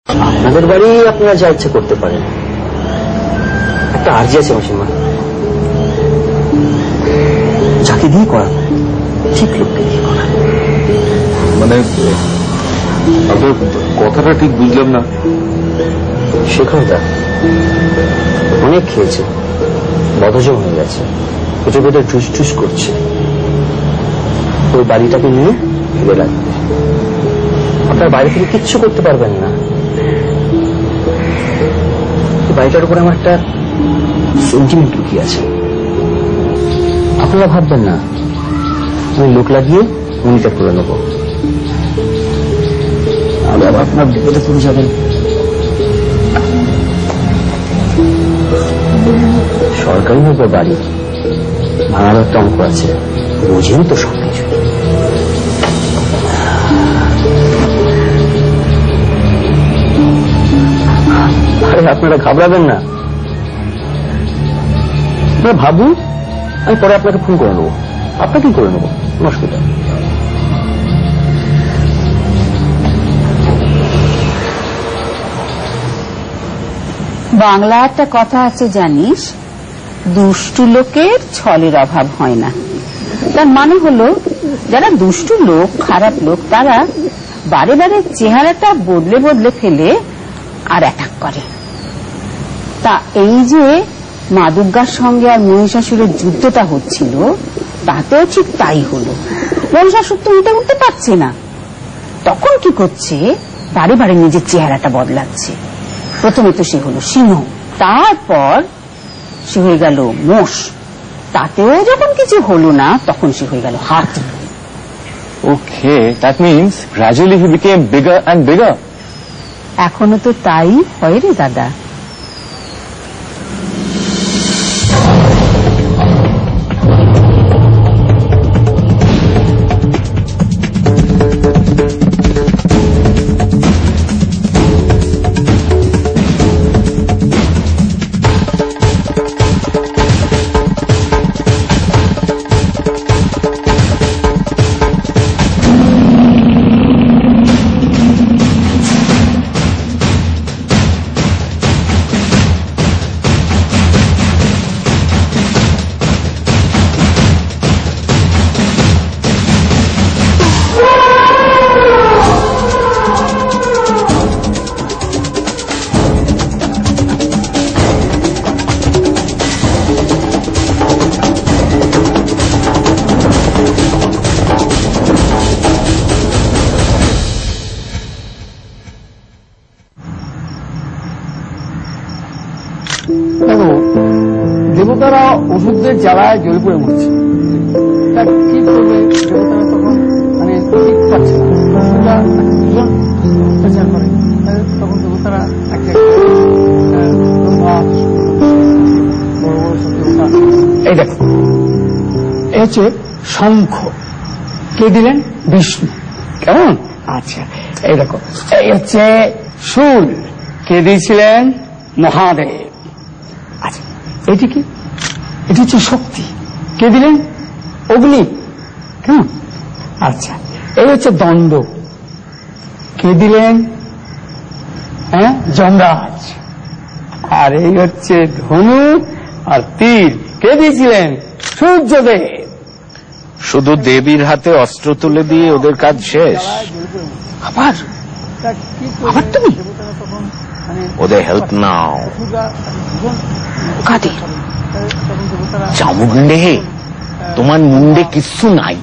আপনাদের বাড়ি আপনারা যা ইচ্ছে করতে পারেন, একটা আর্জি আছে মাসিমা, যাকে দিয়ে করা ঠিক লোককে দিয়ে করা। মানে আপনার কথাটা ঠিক বুঝলাম না। শেখরদা অনেক খেয়েছে, বদহজম হয়ে গেছে, পেটে পেটে ঠুস ঠুস করছে। ওই বাড়িটাকে নিয়ে ফিরে রাখবে। আপনার বাড়ি থেকে কিচ্ছু করতে পারবেন না। বাড়িটার উপরে আমার একটা সেন্টিমেন্ট লুকিয়ে আছে। আপনারা ভাববেন না আমি লোক লাগিয়ে মনিটা করে নেব, আবার আপনার বিপদে পড়ে যাবেন। সরকারি ভাবে বাড়ি ভাড়ার একটা অঙ্ক আছে, বোঝেন তো সবকিছু। আরে আপনারা ঘাবড়াবেন না, আপনারা ভাবুন, আমি পরে আপনাকে ফোন করে নেবো, আপনাকেই করে নেবো, কোনো অসুবিধা। বাংলা একটা কথা আছে জানিস, দুষ্টু লোকের ছলের অভাব হয় না। তার মানে হলো যারা দুষ্টু লোক, খারাপ লোক, তারা বারে বারে চেহারাটা বদলে বদলে ফেলে আর অ্যাটাক করে। তা এই যে মা দুর্গার সঙ্গে আর মহিষাসুরের যুদ্ধটা হচ্ছিল, তাতেও ঠিক তাই হলো। মহিষাসুর তো উঠে উঠতে পারছে না, তখন কি করছে, বারে বারে নিজের চেহারাটা বদলাচ্ছে। প্রথমে তো সে হলো সিংহ, তারপর সে হয়ে গেল মোষ, তাতেও যখন কিছু হলো না তখন সে হয়ে গেল হাতি। Okay, that means gradually he became bigger and bigger. এখনো তো তাই হয় রে দাদা। দেবতারা ওষুধের জ্বালায় জ্বলে পড়ে মরছে, কি করবে দেবতারা তখন, মানে ঠিক পাচ্ছে না, অত্যাচার করে। তখন দেবতারা এই দেখো, এ হচ্ছে শঙ্খ, কে দিলেন? বিষ্ণু। কেমন? আচ্ছা, এই দেখো, এই হচ্ছে শূল, কে দিয়েছিলেন? মহাদেব। আচ্ছা, এটি কি? এটি হচ্ছে শক্তি, কে দিলেন? অগ্নি। কেমন? আচ্ছা, এই হচ্ছে দণ্ড, কে দিলেন? হ্যাঁ, যমরাজ। আর এই হচ্ছে ধনু আর তীর, কে দিয়েছিলেন? সূর্যদেব। শুধু দেবীর হাতে অস্ত্র তুলে দিয়ে ওদের কাজ শেষ? আবার আবার তুমি ওদের হেল্প নাও। কাদের? চামুন্ডে, তোমার মুন্ডে কিচ্ছু নাই।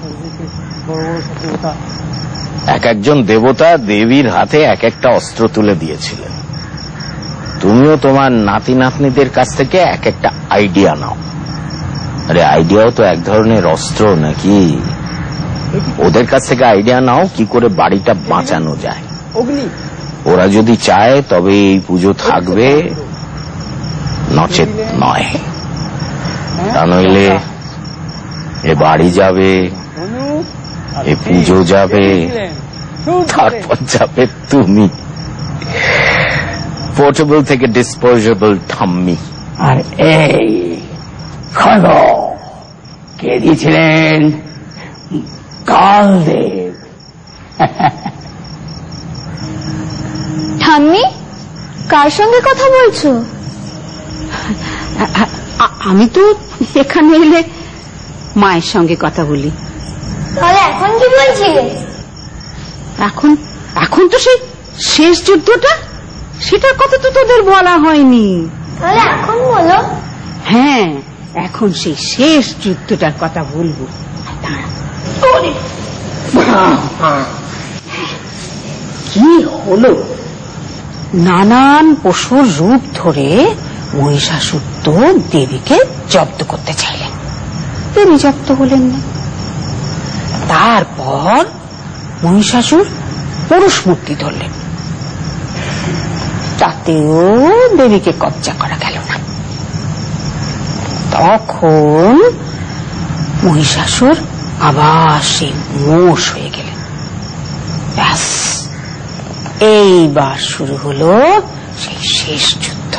এক একজন দেবতা দেবীর হাতে এক একটা অস্ত্র তুলে দিয়েছিলেন। তুমিও তোমার নাতি নাতনিদের কাছ থেকে এক একটা আইডিয়া নাও। আরে আইডিয়াও তো এক ধরনের অস্ত্র নাকি? ওদের কাছ থেকে আইডিয়া নাও কি করে বাড়িটা বাঁচানো যায়। ওরা যদি চায় তবে এই পুজো থাকবে, নচেত নয়। তা নইলে এ বাড়ি যাবে, এ পুজো যাবে, তারপর যাবে তুমি, পোর্টেবল থেকে ডিসপোজেবল ঠাম্মি। আর এই খড়গ কে দিয়েছিলেন? কালদেব। ঠাম্মি কার সঙ্গে কথা বলছো? আমি তো এখানে এলে মায়ের সঙ্গে কথা বলি। তাহলে এখন কি বলছিলে? এখন তো সেই শেষ যুদ্ধটা, সেটার কথা তো তোদের বলা হয়নি। তাহলে এখন বলো। হ্যাঁ, এখন সেই শেষ যুদ্ধটার কথা বলবো। কি হলো? নানান পশুর রূপ ধরে মহিষাসুর তো দেবীকে জব্দ করতে চাইলেন, দেবী জব্দ হলেন না। তারপর মহিষাসুর পুরুষ মূর্তি ধরলেন, তাতেও দেবীকে কবজা করা গেল না। তখন মহিষাসুর আবার সেই মোষ হয়ে গেলেন। ব্যাস, এইবার শুরু হলো সেই শেষ যুদ্ধ।